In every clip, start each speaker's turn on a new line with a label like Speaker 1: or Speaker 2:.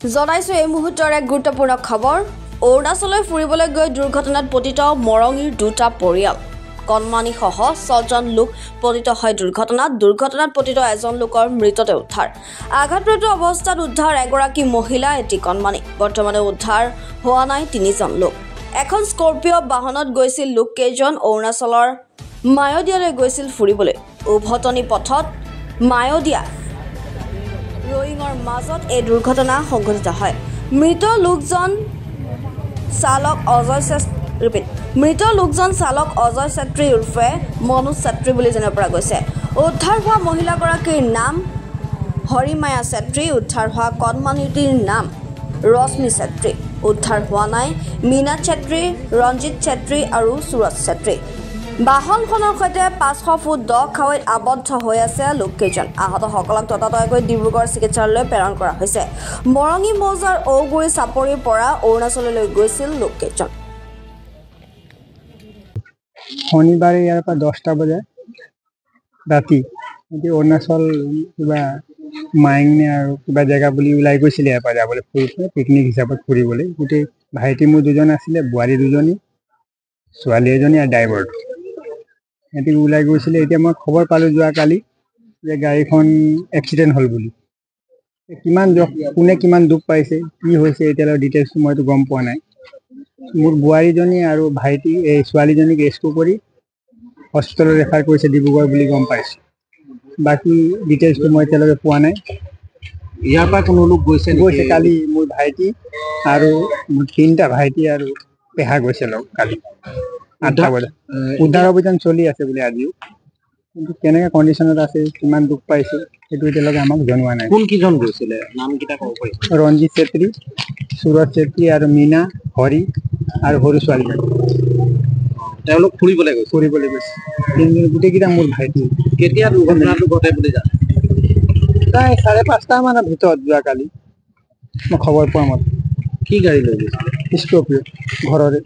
Speaker 1: জনাইছো এই মুহূৰ্তৰ এক গুৰুত্বপূৰ্ণ খবৰ অৰুণাচললৈ ফুৰিবলৈ গৈ দুৰ্ঘটনাত পতিত মৰঙীৰ দুটা পৰিয়াল কণমানি সহ ৬জন লোক পতিত হয় দুৰ্ঘটনাত পতিত এজন লোকৰ মৃতদেহ উদ্ধাৰ আঘাতপ্ৰাপ্ত অৱস্থাত উদ্ধাৰ এগৰাকী মহিলা এটি কণমানি বৰ্তমানে উদ্ধাৰ হোৱা নাই ৩জন লোক এখন স্কৰ্পিঅ' বাহনত গৈছিল লোককেইজন অৰুণাচলৰ মায়দিয়ালৈ গৈছিল ফুৰিবলৈ উভতনি পথত মায়দিয়া ৰয়িঙৰ মাজত এই দুৰ্ঘটনা সংঘটিত হয় মৃত লোকজন চালক অজয় চেত্ৰী উৰ্ফে মনোজ চেত্ৰী বুলি জনাব পৰা গৈছে উদ্ধাৰ হোৱা মহিলাগৰাকীৰ নাম হৰিমায়া চেত্ৰী উদ্ধাৰ হোৱা কণমানিটিৰ নাম ৰশ্মি চেত্ৰী উদ্ধাৰ হোৱা নাই মীনা চেত্ৰী ৰঞ্জিত চেত্ৰী আৰু সুৰজ চেত্ৰী বাহনখনৰ সৈতে ৫০০ ফুট দ খাৱৈত আবদ্ধ হৈ আছে লোককেইজন আহতসকলক ততাতৈয়াকৈ ডিব্ৰুগড় চিকিৎসালয়লৈ প্ৰেৰণ কৰা হৈছে মৰঙী মৌজাৰ ঔগুৰি চাপৰিৰ পৰা অৰুণাচললৈ গৈছিল লোককেইজন
Speaker 2: শনিবাৰে ইয়াৰ পৰা 10টা বজাত ৰাতি অৰুণাচল কিবা মাইংনে আৰু কিবা জেগা বুলি ওলাই গৈছিলে ইয়াৰ পৰা যাবলৈ ফুৰিবলৈ পিকনিক হিচাপত ফুৰিবলৈ গোটেই ভাইটি মোৰ দুজন আছিলে বোৱাৰী দুজনী ছোৱালী এজনী আৰু ড্ৰাইভাৰটো সিহঁতি ওলাই গৈছিলে এতিয়া মই খবৰ পালোঁ যোৱাকালি যে গাড়ীখন এক্সিডেণ্ট হ'ল বুলি কোনে কিমান দুখ পাইছে কি হৈছে এতিয়ালৈ ডিটেইলছটো মইতো গম পোৱা নাই মোৰ বোৱাৰীজনী আৰু ভাইটি এই ছোৱালীজনীক ৰেস্কিউ কৰি হস্পিটেলত ৰেফাৰ কৰিছে ডিব্ৰুগড় বুলি গম পাইছোঁ বাকী ডিটেইলছটো মই এতিয়ালৈকে পোৱা নাই
Speaker 3: ইয়াৰ পৰা কোনো লোক গৈছে
Speaker 2: কালি মোৰ ভাইটি আৰু মোৰ 3টা ভাইটি আৰু পেহা গৈছে লগ কালি 8টা বজাত উদ্ধাৰ অভিযান চলি আছে বুলি আজিও কিন্তু কেনেকৈ কণ্ডিশ্যনত আছে কিমান দুখ পাইছে সেইটো এতিয়ালৈকে আমাক জনোৱা নাই
Speaker 3: কোনকেইজন গৈছিলে নামকেইটা ক'ব পাৰিব
Speaker 2: ৰঞ্জিত চেত্ৰী সুৰজ চেত্ৰী আৰু মীনা হৰি আৰু সৰু ছোৱালীজনী
Speaker 3: তেওঁলোক ফুৰিবলৈ গৈছে
Speaker 2: গোটেইকেইটা মোৰ ভাইটি
Speaker 3: কেতিয়া দুৰ্ঘটনাটো ঘটে বুলি জানে
Speaker 2: প্ৰায় 5:30 মানৰ ভিতৰত যোৱাকালি মই খবৰ পোৱা মতে
Speaker 3: কি গাড়ী লৈ গৈছিলে
Speaker 2: স্কৰ্পিঅ' ঘৰৰে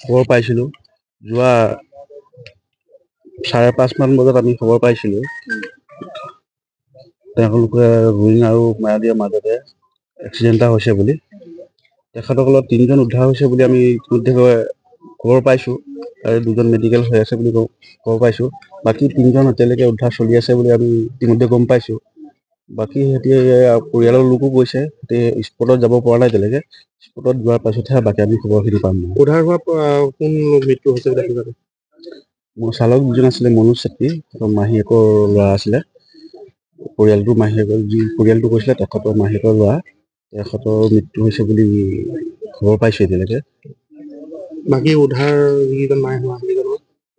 Speaker 4: খবৰ পাইছিলোঁ যোৱা 5:30 মান বজাত আমি খবৰ পাইছিলোঁ তেওঁলোকে ৰয়িং আৰু মায়দিয়াৰ মাজতে এক্সিডেণ্ট এটা হৈছে বুলি তেখেতসকলৰ 3জন উদ্ধাৰ হৈছে বুলি আমি ইতিমধ্যে খবৰ পাইছোঁ আৰু 2জন মেডিকেল হৈ আছে বুলি খবৰ পাইছোঁ বাকী 3জন এতিয়ালৈকে উদ্ধাৰ চলি আছে বুলি আমি ইতিমধ্যে গম পাইছোঁ বাকী সিহঁতি পৰিয়ালৰ লোকো গৈছে স্পটত যাব পৰা নাই এতিয়ালৈকে স্পটত যোৱাৰ পাছতহে বাকী আমি খবৰখিনি পাম
Speaker 3: উদ্ধাৰ হোৱা কোন লোক মৃত্যু হৈছে বুলি জানে
Speaker 4: মোৰ চালক দুজন আছিলে মনোজ চেত্ৰী মাহীয়েকৰ ল'ৰা আছিলে পৰিয়ালটো মাহীয়েকৰ যি পৰিয়ালটো কৈছিলে তেখেতৰ মাহীয়েকৰ ল'ৰা তেখেতৰ মৃত্যু হৈছে বুলি খবৰ পাইছোঁ এতিয়ালৈকে
Speaker 3: বাকী উদ্ধাৰ যিজন নাই হোৱা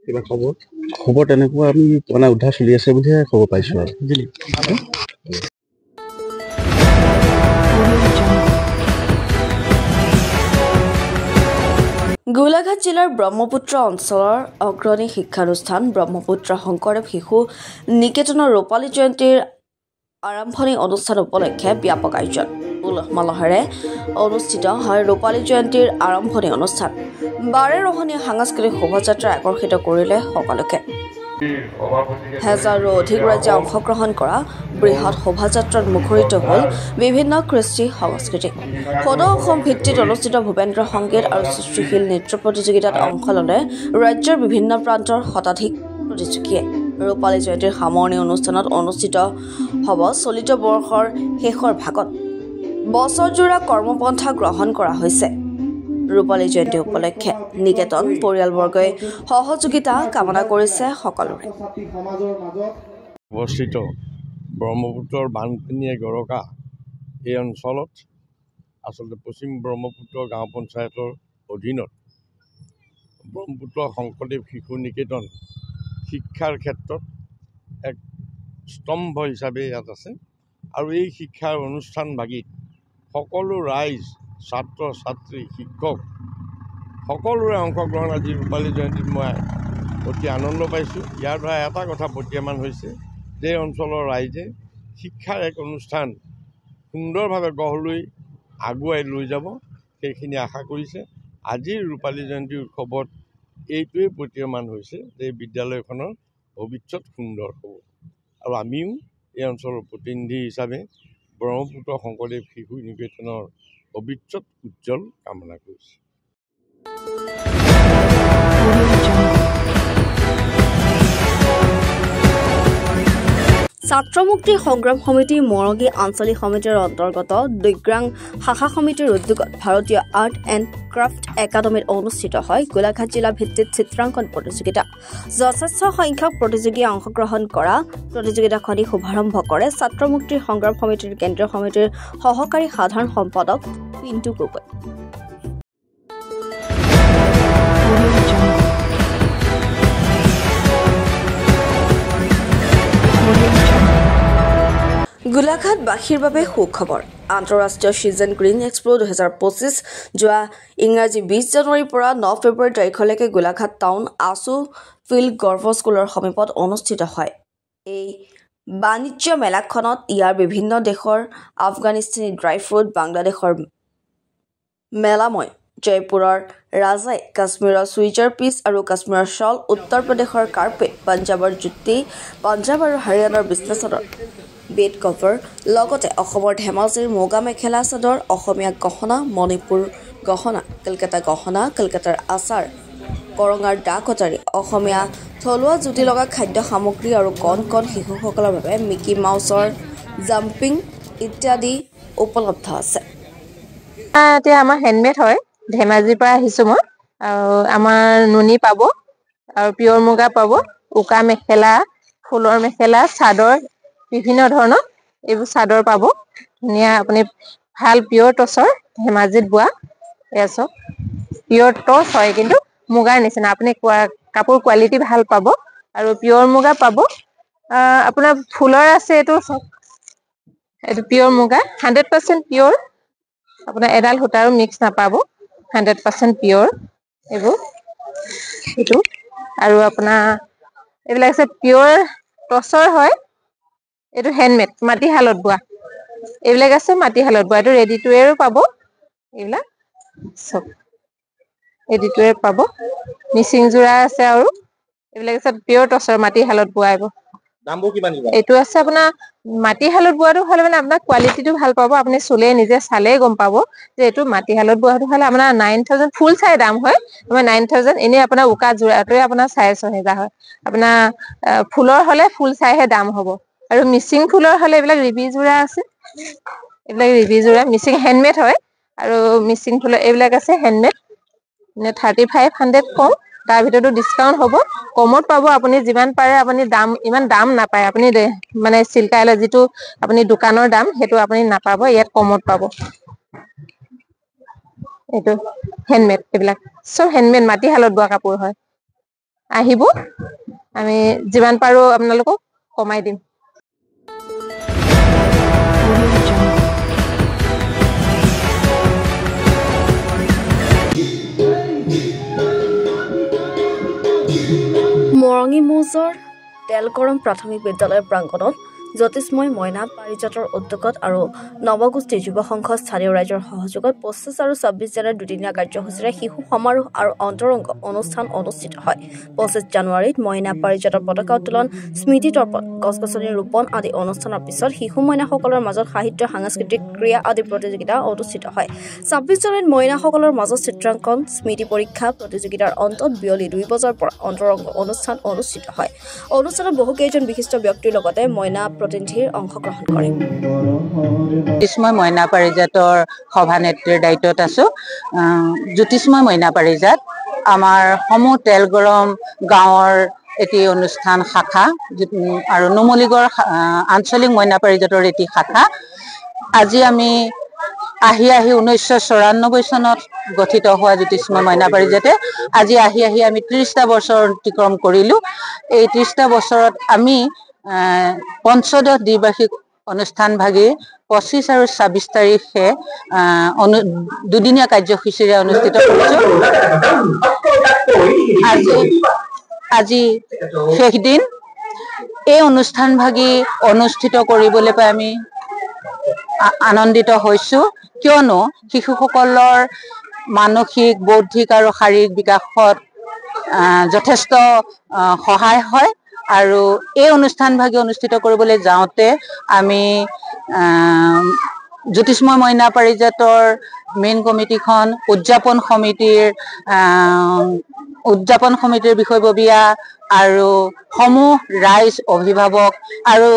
Speaker 3: কিবা খবৰ
Speaker 4: তেনেকুৱা আমি পোৱা নাই উদ্ধাৰ চলি আছে বুলিহে খবৰ পাইছোঁ আৰু
Speaker 1: গোলাঘাট জিলাৰ ব্ৰহ্মপুত্ৰ অঞ্চলৰ অগ্ৰণী শিক্ষানুষ্ঠান ব্ৰহ্মপুত্ৰ শংকৰদেৱ শিশু নিকেতনৰ ৰূপালী জয়ন্তীৰ আৰম্ভণি অনুষ্ঠান উপলক্ষে ব্যাপক আয়োজন উলহ মালহেৰে অনুষ্ঠিত হয় ৰূপালী জয়ন্তীৰ আৰম্ভণি অনুষ্ঠান বাৰেৰহণীয়া সাংস্কৃতিক শোভাযাত্ৰা আকৰ্ষিত কৰিলে সকলোকে হাজাৰো অধিক ৰাজ্যে অংশগ্ৰহণ কৰা বৃহৎ শোভাযাত্ৰাত মুখৰিত হ'ল বিভিন্ন কৃষ্টি সংস্কৃতি সদৌ অসম ভিত্তিত অনুষ্ঠিত ভূপেন্দ্ৰ সংগীত আৰু সৃষ্টিশীল নৃত্য প্ৰতিযোগিতাত অংশ ল'লে ৰাজ্যৰ বিভিন্ন প্ৰান্তৰ শতাধিক প্ৰতিযোগীয়ে ৰূপালী জয়ন্তীৰ সামৰণি অনুষ্ঠানত অনুষ্ঠিত হ'ব চলিত বৰ্ষৰ শেষৰ ভাগত বছৰজোৰা কৰ্মপন্থা গ্ৰহণ কৰা হৈছে ৰূপালী জয়ন্তী উপলক্ষে নিকেতন পৰিয়ালবৰ্গই সহযোগিতা কামনা কৰিছে সকলোৰে
Speaker 5: অৱস্থিত ব্ৰহ্মপুত্ৰৰ বানপানীয়ে গৰকা এই অঞ্চলত আচলতে পশ্চিম ব্ৰহ্মপুত্ৰ গাঁও পঞ্চায়তৰ অধীনত ব্ৰহ্মপুত্ৰ শংকৰদেৱ শিশু নিকেতন শিক্ষাৰ ক্ষেত্ৰত এক স্তম্ভ হিচাপে ইয়াত আছে আৰু এই শিক্ষাৰ অনুষ্ঠানভাগিত সকলো ৰাইজ ছাত্ৰ ছাত্ৰী শিক্ষক সকলোৰে অংশগ্ৰহণ আজি ৰূপালী জয়ন্তীত মই অতি আনন্দ পাইছোঁ ইয়াৰ দ্বাৰা এটা কথা প্ৰতীয়মান হৈছে যে অঞ্চলৰ ৰাইজে শিক্ষাৰ এক অনুষ্ঠান সুন্দৰভাৱে গঢ় লৈ আগুৱাই লৈ যাব সেইখিনি আশা কৰিছে আজিৰ ৰূপালী জয়ন্তী উৎসৱত এইটোৱেই প্ৰতীয়মান হৈছে যে বিদ্যালয়খনৰ ভৱিষ্যত সুন্দৰ হ'ব আৰু আমিও এই অঞ্চলৰ প্ৰতিনিধি হিচাপে ব্ৰহ্মপুত্ৰ শংকৰদেৱ শিশু নিকেতনৰ ভৱিষ্যত উজ্জ্বল কামনা কৰিছোঁ।
Speaker 1: ছাত্ৰ মুক্তি সংগ্ৰাম সমিতি মৰঙী আঞ্চলিক সমিতিৰ অন্তৰ্গত দিগ্ৰাং শাখা সমিতিৰ উদ্যোগত ভাৰতীয় আৰ্ট এণ্ড ক্ৰাফ্ট একাডেমীত অনুষ্ঠিত হয় গোলাঘাট জিলা ভিত্তিত চিত্ৰাংকন প্ৰতিযোগিতা। যথেষ্ট সংখ্যক প্ৰতিযোগীয়ে অংশগ্ৰহণ কৰা প্ৰতিযোগিতাখনি শুভাৰম্ভ কৰে ছাত্ৰ মুক্তিৰ সংগ্ৰাম সমিতিৰ কেন্দ্ৰীয় সমিতিৰ সহকাৰী সাধাৰণ সম্পাদক পিণ্টু গগৈ। গোলাঘাটবাসীৰ বাবে সুখবৰ। আন্তঃৰাষ্ট্ৰীয় চিজন গ্ৰীণ এক্সপো 2025 যোৱা ইংৰাজী 20 জানুৱাৰীৰ পৰা 9 ফেব্ৰুৱাৰী তাৰিখলৈকে গোলাঘাট টাউন আছু ফিল্ড গল্ফ স্কুলৰ সমীপত অনুষ্ঠিত হয়। এই বাণিজ্য মেলাখনত ইয়াৰ বিভিন্ন দেশৰ আফগানিস্তানী ড্ৰাই ফ্ৰুট, বাংলাদেশৰ মেলাময়, জয়পুৰৰ ৰাজাই, কাশ্মীৰৰ চুইজাৰ পিচ আৰু কাশ্মীৰৰ শ্বল, উত্তৰ প্ৰদেশৰ কাৰ্পেট, পাঞ্জাৱৰ জুতি, পাঞ্জাৱ আৰু হাৰিয়ানাৰ বিছনাচাদৰ, বেড কভাৰ, লগতে অসমৰ ধেমাজিৰ মুগা মেখেলা চাদৰ, অসমীয়া গহনা, মণিপুৰ গহনা, কলকাতা গহনা, কলকাতাৰ আচাৰ, কৰঙাৰ দা কটাৰী, অসমীয়া থলুৱা জুতি লগা খাদ্য সামগ্ৰী আৰু কণ কণ শিশুসকলৰ বাবে মিকি মাউচৰ জাম্পিং ইত্যাদি উপলব্ধ আছে।
Speaker 6: এতিয়া আমাৰ হেণ্ডমেড হয়, ধেমাজিৰ পৰা আহিছোঁ মই। আৰু আমাৰ নুনি পাব আৰু পিয়ৰ মুগা পাব, উকা মেখেলা, ফুলৰ মেখেলা, চাদৰ, বিভিন্ন ধৰণৰ এইবোৰ চাদৰ পাব। ধুনীয়া আপুনি ভাল পিয়ৰ টচৰ ধেমাজিত বোৱা এয়া চব পিয়ৰ টচ হয়, কিন্তু মুগাৰ নিচিনা আপুনি কাপোৰ কোৱালিটি ভাল পাব আৰু পিয়ৰ মুগা পাব। আপোনাৰ ফুলৰ আছে, এইটো পিয়ৰ মুগা 100% পিয়ৰ, আপোনাৰ এডাল সূতাৰো মিক্স নাপাব, 100% পিয়ৰ এইবোৰ। এইটো আৰু আপোনাৰ এইবিলাক আছে পিয়ৰ টচৰ হয়, এইটো হেণ্ডমেড মাটিশালত বোৱা। এইবিলাক আছে মাটিশালত বোৱা, এইটো ৰেডি টু ৱেৰো পাব, এইবিলাক চব ৰেডি টু ৱেৰ পাব। মিচিং যোৰা আছে আৰু এইবিলাক আছে পিয়ৰ টচৰ মাটিশালত বোৱা। এইটো আছে আপোনাৰ মাটিশালত বোৱাটো হ'লে মানে আপোনাৰ কোৱালিটিটো ভাল পাব, আপুনি চুলে নিজে চালেই গম পাব যে এইটো মাটিশালত বোৱাটো হ'লে আপোনাৰ 9,000 ফুল চাই দাম হয়, আমাৰ 9,000। এনেই আপোনাৰ উকা যোৰাটোৱে আপোনাৰ 6,500 হয়। আপোনাৰ ফুলৰ হ'লে ফুল চাইহে দাম হ'ব। আৰু মিচিং ফুলৰ হ'লে এইবিলাক ৰিবি যোৰা আছে, এইবিলাক ৰিবি যোৰা মিচিং হেণ্ডমেড হয়। আৰু মিচিং ফুলৰ এইবিলাক আছে হেণ্ডমেড, 3500 কম, তাৰ ভিতৰতো ডিছকাউণ্ট হ'ব, কমত পাব। আপুনি যিমান পাৰে আপুনি ইমান দাম নাপায়, আপুনি মানে চিল্কাইলৰ যিটো আপুনি দোকানৰ দাম সেইটো আপুনি নাপাব, ইয়াত কমত পাব। এইটো হেণ্ডমেড, এইবিলাক চব হেণ্ডমেড মাটিশালত বোৱা কাপোৰ হয়। আহিব, আমি যিমান পাৰো আপোনালোকক কমাই দিম।
Speaker 1: মৰঙী মৌজাৰ তেলকৰম প্ৰাথমিক বিদ্যালয়ৰ প্ৰাংগণত জ্যোতিষ্ময় মইনা পাৰিজাতৰ উদ্যোগত আৰু নৱগোষ্ঠী যুৱ সংঘ স্থানীয় ৰাইজৰ সহযোগত 25 আৰু 26 জানুৱাৰীত দুদিনীয়া কাৰ্যসূচীৰে শিশু সমাৰোহ আৰু অন্তৰংগ অনুষ্ঠান অনুষ্ঠিত হয়। 25 জানুৱাৰীত মইনা পাৰিজাতৰ পতাকা উত্তোলন, স্মৃতি তৰ্পণ, গছ-গছনি ৰোপণ আদি অনুষ্ঠানৰ পিছত শিশু মইনাসকলৰ মাজত সাহিত্য, সাংস্কৃতিক ক্ৰীড়া আদি প্ৰতিযোগিতা অনুষ্ঠিত হয়। 26 জানুৱাৰীত মইনাসকলৰ মাজত চিত্ৰাংকন, স্মৃতি পৰীক্ষা প্ৰতিযোগিতাৰ অন্তত বিয়লি 2 বজাৰ পৰা অন্তৰংগ অনুষ্ঠান অনুষ্ঠিত হয়। অনুষ্ঠানত বহুকেইজন বিশিষ্ট ব্যক্তিৰ লগতে মইনা প্ৰতিনিধিৰ অংশগ্ৰহণ কৰে।
Speaker 7: জ্যোতিষ্ময় মইনা পাৰিজাতৰ সভানেত্ৰীৰ দায়িত্বত আছো। জ্যোতিষ্ময় মইনা পাৰিজাত আমাৰ সমূহ তেলগৰম গাঁৱৰ এটি অনুষ্ঠান শাখা আৰু নুমলীগড় আঞ্চলিক মইনা পাৰিজাতৰ এটি শাখা। আজি আমি আহি 1994 চনত গঠিত হোৱা জ্যোতিষ্ময় মইনা পাৰিজাতে আজি আহি আমি 30টা বছৰ অতিক্ৰম কৰিলো। এই 30টা বছৰত আমি পঞ্চদশ দ্বিবাৰ্ষিক অনুষ্ঠান ভাগি 25 আৰু 26 তাৰিখে দুদিনীয়া কাৰ্যসূচীৰে অনুষ্ঠিত কৰিছো। আজি শেষ দিন। এই অনুষ্ঠান ভাগি অনুষ্ঠিত কৰিবলৈ পাই আমি আনন্দিত হৈছো, কিয়নো শিশুসকলৰ মানসিক, বৌদ্ধিক আৰু শাৰীৰিক বিকাশত যথেষ্ট সহায় হয় আৰু এই অনুষ্ঠানভাগি অনুষ্ঠিত কৰিবলৈ যাওঁতে আমি জ্যোতিষ্ময় মইনা পাৰিজাতৰ মেইন কমিটিখন উদযাপন সমিতিৰ বিষয়ববীয়া আৰু সমূহ ৰাইজ অভিভাৱক আৰু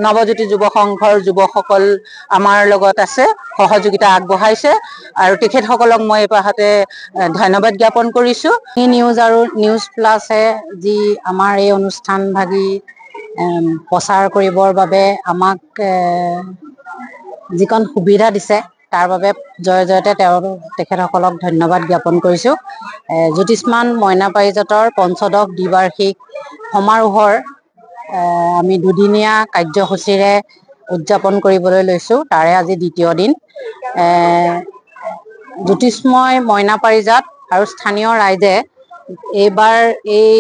Speaker 7: নৱজ্যোতি যুৱ সংঘৰ যুৱকসকল আমাৰ লগত আছে, সহযোগিতা আগবঢ়াইছে আৰু তেখেতসকলক মই এপাহতে ধন্যবাদ জ্ঞাপন কৰিছোঁ। নিউজ আৰু নিউজ প্লাছে যি আমাৰ এই অনুষ্ঠানভাগি প্ৰচাৰ কৰিবৰ বাবে আমাক যিকণ সুবিধা দিছে তাৰ বাবে জয়তে তেখেতসকলক ধন্যবাদ জ্ঞাপন কৰিছোঁ। জ্যোতিষ্মান মইনা পাৰিজাতৰ পঞ্চদশ দ্বিবাৰ্ষিক সমাৰোহৰ আমি দুদিনীয়া কাৰ্যসূচীৰে উদযাপন কৰিবলৈ লৈছোঁ, তাৰে আজি দ্বিতীয় দিন। জ্যোতিষ্ময় মইনা পাৰিজাত আৰু স্থানীয় ৰাইজে এইবাৰ এই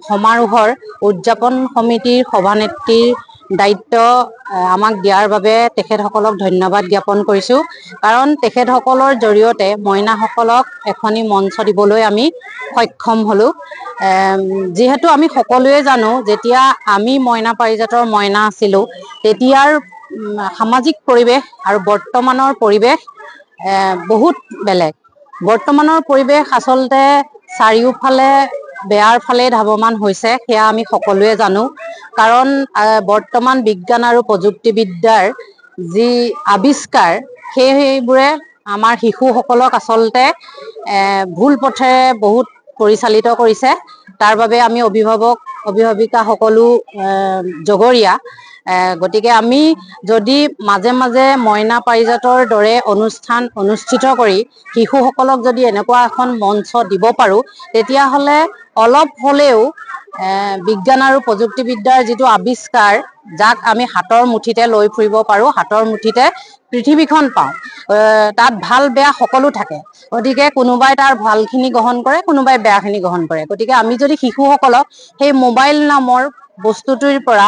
Speaker 7: সমাৰোহৰ উদযাপন সমিতিৰ সভানেত্ৰীৰ দায়িত্ব আমাক দিয়াৰ বাবে তেখেতসকলক ধন্যবাদ জ্ঞাপন কৰিছোঁ, কাৰণ তেখেতসকলৰ জৰিয়তে মইনাসকলক এখনি মঞ্চ দিবলৈ আমি সক্ষম হ'লোঁ। যিহেতু আমি সকলোৱে জানো যেতিয়া আমি মইনা পাৰিজাতৰ মইনা আছিলোঁ তেতিয়াৰ সামাজিক পৰিৱেশ আৰু বৰ্তমানৰ পৰিৱেশ বহুত বেলেগ। বৰ্তমানৰ পৰিৱেশ আচলতে চাৰিওফালে বেয়াৰ ফালে ধাৱমান হৈছে, সেয়া আমি সকলোৱে জানো। কাৰণ বৰ্তমান বিজ্ঞান আৰু প্ৰযুক্তিবিদ্যাৰ যি আৱিষ্কাৰ সেইবোৰে আমাৰ শিশুসকলক আচলতে ভুল পথেৰে বহুত পৰিচালিত কৰিছে। তাৰ বাবে আমি অভিভাৱিকা সকলো জগৰীয়া। গতিকে আমি যদি মাজে মাজে মইনা পাৰিজাতৰ দৰে অনুষ্ঠান অনুষ্ঠিত কৰি শিশুসকলক যদি এনেকুৱা এখন মঞ্চ দিব পাৰোঁ তেতিয়াহ'লে অলপ হ'লেও বিজ্ঞান আৰু প্ৰযুক্তিবিদ্যাৰ যিটো আৱিষ্কাৰ যাক আমি হাতৰ মুঠিতে লৈ ফুৰিব পাৰোঁ, হাতৰ মুঠিতে পৃথিৱীখন পাওঁ, তাত ভাল বেয়া সকলো থাকে। গতিকে কোনোবাই তাৰ ভালখিনি গ্ৰহণ কৰে, কোনোবাই বেয়াখিনি গ্ৰহণ কৰে। গতিকে আমি যদি শিশুসকলক সেই মোবাইল নামৰ বস্তুটোৰ পৰা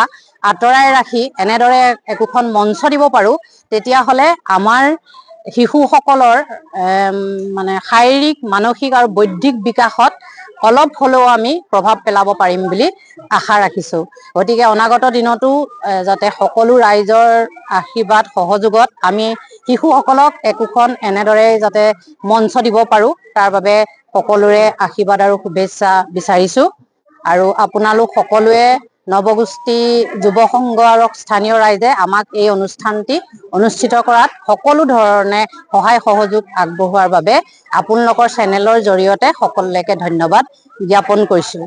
Speaker 7: আঁতৰাই ৰাখি এনেদৰে একোখন মঞ্চ দিব পাৰোঁ তেতিয়াহ'লে আমাৰ শিশুসকলৰ মানে শাৰীৰিক, মানসিক আৰু বৌদ্ধিক বিকাশত অলপ হ'লেও আমি প্ৰভাৱ পেলাব পাৰিম বুলি আশা ৰাখিছোঁ। গতিকে অনাগত দিনতো যাতে সকলো ৰাইজৰ আশীৰ্বাদ সহযোগত আমি শিশুসকলক একোখন এনেদৰে যাতে মঞ্চ দিব পাৰোঁ তাৰ বাবে সকলোৰে আশীৰ্বাদ আৰু শুভেচ্ছা বিচাৰিছোঁ। আৰু আপোনালোক সকলোৱে নৱগোষ্ঠী যুৱ সংঘ আৰু স্থানীয় ৰাইজে আমাক এই অনুষ্ঠানটি অনুষ্ঠিত কৰাত সকলো ধৰণে সহায় সহযোগ আগবঢ়োৱাৰ বাবে আপোনালোকৰ চেনেলৰ জৰিয়তে সকলোকে ধন্যবাদ জ্ঞাপন কৰিছোঁ।